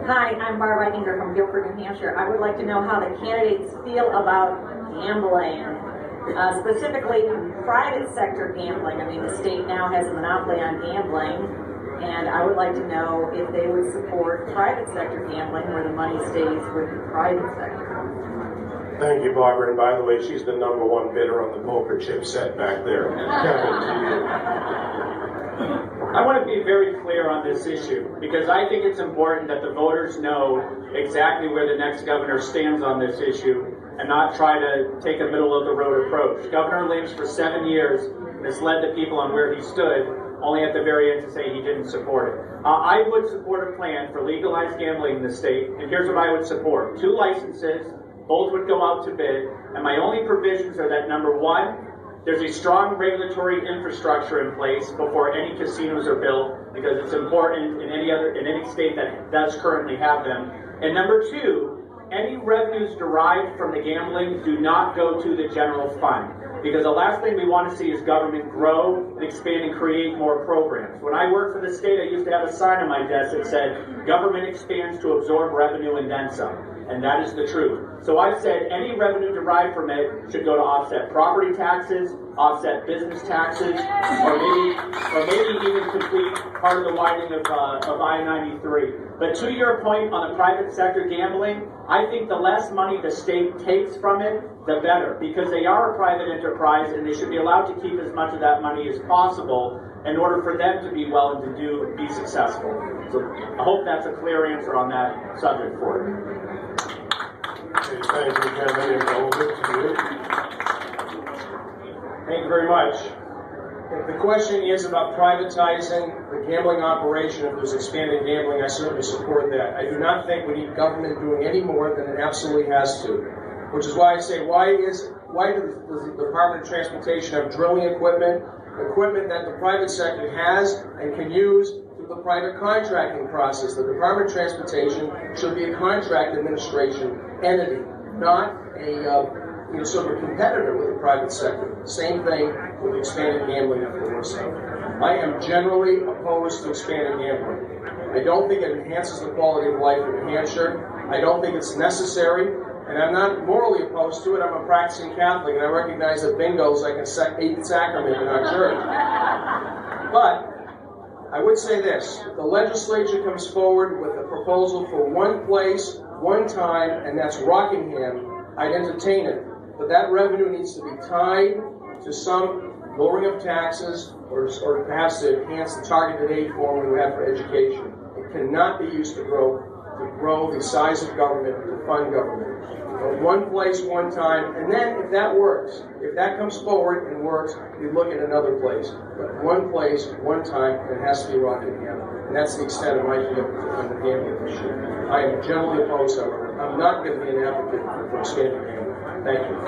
Hi, I'm Barb Eichinger from Guilford, New Hampshire. I would like to know how the candidates feel about gambling, specifically private sector gambling. I mean, the state now has a monopoly on gambling, and I would like to know if they would support private sector gambling where the money stays with the private sector. Thank you, Barbara. And by the way, she's the #1 bidder on the poker chip set back there. Kevin, to you. I want to be very clear on this issue because I think it's important that the voters know exactly where the next governor stands on this issue and not try to take a middle-of-the-road approach. Governor Lynch, for 7 years, misled the people on where he stood, only at the very end to say he didn't support it. I would support a plan for legalized gambling in the state, and here's what I would support. 2 licenses, both would go out to bid, and my only provisions are that, number 1, there's a strong regulatory infrastructure in place before any casinos are built, because it's important in any state that does currently have them. And number 2, any revenues derived from the gambling do not go to the general fund, because the last thing we want to see is government grow and expand and create more programs. When I worked for the state, I used to have a sign on my desk that said, "Government expands to absorb revenue and then some." And that is the truth. So I've said any revenue derived from it should go to offset property taxes, offset business taxes, or maybe even complete part of the widening of I-93. But to your point on the private sector gambling, I think the less money the state takes from it, the better, because they are a private enterprise and they should be allowed to keep as much of that money as possible in order for them to be well and to be successful. So I hope that's a clear answer on that subject for you. Okay, thank you, Kevin, and Ovide, to you. Thank you very much. If the question is about privatizing the gambling operation, if there's expanded gambling, I certainly support that. I do not think we need government doing any more than it absolutely has to, which is why I say, why does the Department of Transportation have drilling equipment that the private sector has and can use through the private contracting process? The Department of Transportation should be a contract administration entity, not a sort of a competitor with the private sector. Same thing with expanded gambling at the I am generally opposed to expanded gambling. I don't think it enhances the quality of life in New Hampshire. I don't think it's necessary, and I'm not morally opposed to it. I'm a practicing Catholic, and I recognize that bingo's like a 8th sacrament in our church. But I would say this: if the legislature comes forward with a proposal for one place, one time, and that's Rockingham, I'd entertain it. But that revenue needs to be tied to some lowering of taxes or perhaps to enhance the targeted aid formula we have for education. It cannot be used to grow the size of government, to fund government. But one place, one time, and then if that works, if that comes forward and works, we look at another place. But one place, one time, and it has to be Rockingham. And that's the extent of my commitment on the gambling issue. I am generally opposed, however. I'm not going to be an advocate for expanding gambling. Thank you.